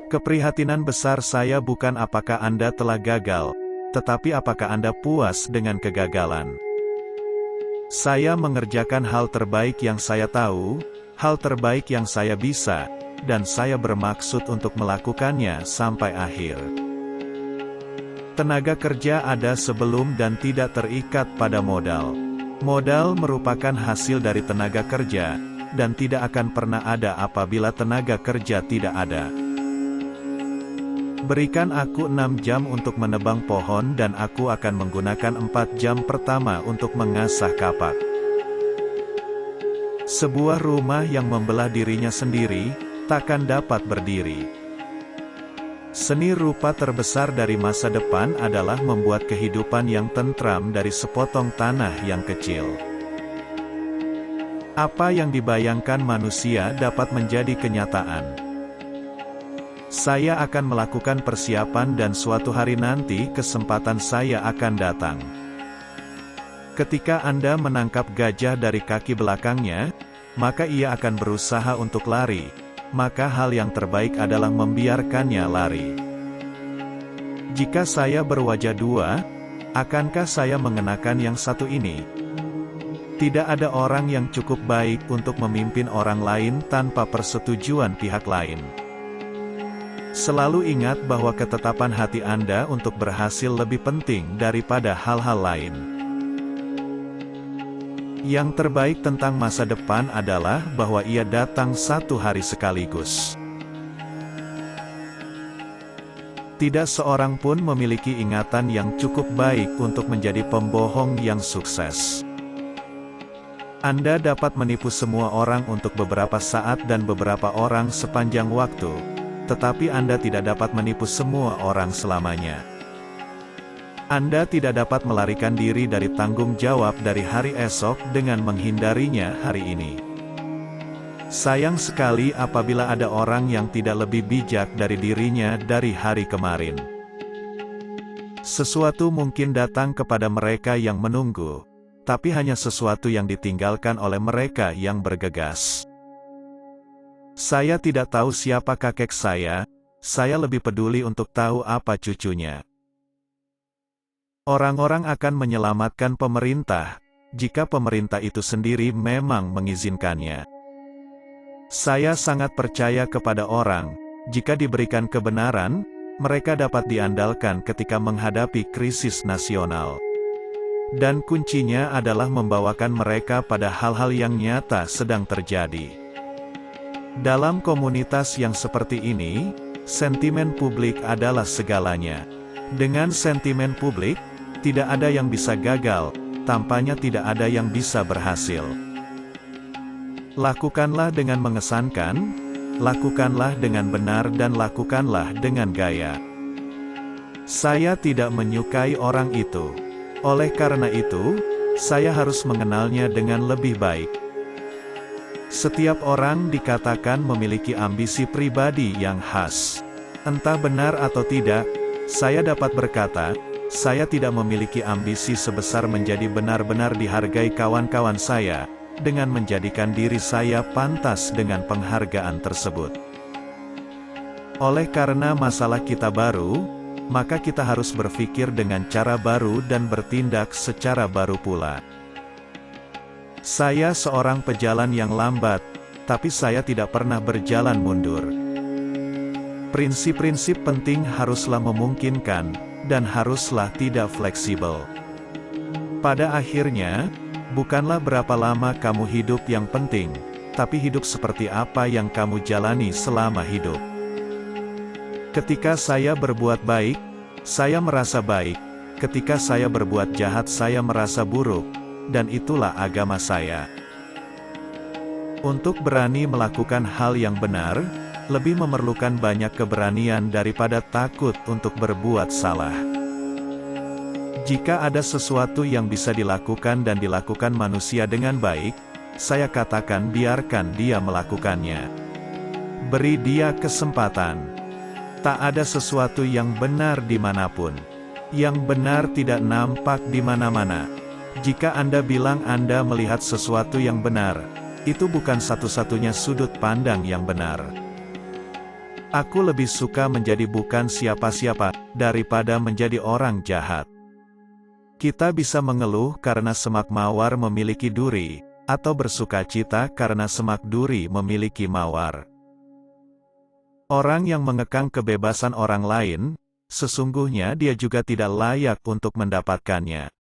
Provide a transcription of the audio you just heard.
Keprihatinan besar saya bukan apakah Anda telah gagal, tetapi apakah Anda puas dengan kegagalan. Saya mengerjakan hal terbaik yang saya tahu, hal terbaik yang saya bisa, dan saya bermaksud untuk melakukannya sampai akhir. Tenaga kerja ada sebelum dan tidak terikat pada modal. Modal merupakan hasil dari tenaga kerja, dan tidak akan pernah ada apabila tenaga kerja tidak ada. Berikan aku 6 jam untuk menebang pohon dan aku akan menggunakan 4 jam pertama untuk mengasah kapak. Sebuah rumah yang membelah dirinya sendiri, takkan dapat berdiri. Seni rupa terbesar dari masa depan adalah membuat kehidupan yang tentram dari sepotong tanah yang kecil. Apa yang dibayangkan manusia dapat menjadi kenyataan. Saya akan melakukan persiapan dan suatu hari nanti kesempatan saya akan datang. Ketika Anda menangkap gajah dari kaki belakangnya, maka ia akan berusaha untuk lari, maka hal yang terbaik adalah membiarkannya lari. Jika saya berwajah dua, akankah saya mengenakan yang satu ini? Tidak ada orang yang cukup baik untuk memimpin orang lain tanpa persetujuan pihak lain. Selalu ingat bahwa ketetapan hati Anda untuk berhasil lebih penting daripada hal-hal lain. Yang terbaik tentang masa depan adalah bahwa ia datang satu hari sekaligus. Tidak seorang pun memiliki ingatan yang cukup baik untuk menjadi pembohong yang sukses. Anda dapat menipu semua orang untuk beberapa saat dan beberapa orang sepanjang waktu. Tetapi Anda tidak dapat menipu semua orang selamanya. Anda tidak dapat melarikan diri dari tanggung jawab dari hari esok dengan menghindarinya hari ini. Sayang sekali apabila ada orang yang tidak lebih bijak dari dirinya dari hari kemarin. Sesuatu mungkin datang kepada mereka yang menunggu, tapi hanya sesuatu yang ditinggalkan oleh mereka yang bergegas. Saya tidak tahu siapa kakek saya lebih peduli untuk tahu apa cucunya. Orang-orang akan menyelamatkan pemerintah, jika pemerintah itu sendiri memang mengizinkannya. Saya sangat percaya kepada orang, jika diberikan kebenaran, mereka dapat diandalkan ketika menghadapi krisis nasional. Dan kuncinya adalah membawakan mereka pada hal-hal yang nyata sedang terjadi. Dalam komunitas yang seperti ini, sentimen publik adalah segalanya. Dengan sentimen publik, tidak ada yang bisa gagal, tampaknya tidak ada yang bisa berhasil. Lakukanlah dengan mengesankan, lakukanlah dengan benar dan lakukanlah dengan gaya. Saya tidak menyukai orang itu. Oleh karena itu, saya harus mengenalnya dengan lebih baik. Setiap orang dikatakan memiliki ambisi pribadi yang khas. Entah benar atau tidak, saya dapat berkata, saya tidak memiliki ambisi sebesar menjadi benar-benar dihargai kawan-kawan saya, dengan menjadikan diri saya pantas dengan penghargaan tersebut. Oleh karena masalah kita baru, maka kita harus berpikir dengan cara baru dan bertindak secara baru pula. Saya seorang pejalan yang lambat, tapi saya tidak pernah berjalan mundur. Prinsip-prinsip penting haruslah memungkinkan, dan haruslah tidak fleksibel. Pada akhirnya, bukanlah berapa lama kamu hidup yang penting, tapi hidup seperti apa yang kamu jalani selama hidup. Ketika saya berbuat baik, saya merasa baik. Ketika saya berbuat jahat, saya merasa buruk. Dan itulah agama saya. Untuk berani melakukan hal yang benar, lebih memerlukan banyak keberanian daripada takut untuk berbuat salah. Jika ada sesuatu yang bisa dilakukan dan dilakukan manusia dengan baik, saya katakan biarkan dia melakukannya. Beri dia kesempatan. Tak ada sesuatu yang benar dimanapun. Yang benar tidak nampak di mana-mana. Jika Anda bilang Anda melihat sesuatu yang benar, itu bukan satu-satunya sudut pandang yang benar. Aku lebih suka menjadi bukan siapa-siapa, daripada menjadi orang jahat. Kita bisa mengeluh karena semak mawar memiliki duri, atau bersuka cita karena semak duri memiliki mawar. Orang yang mengekang kebebasan orang lain, sesungguhnya dia juga tidak layak untuk mendapatkannya.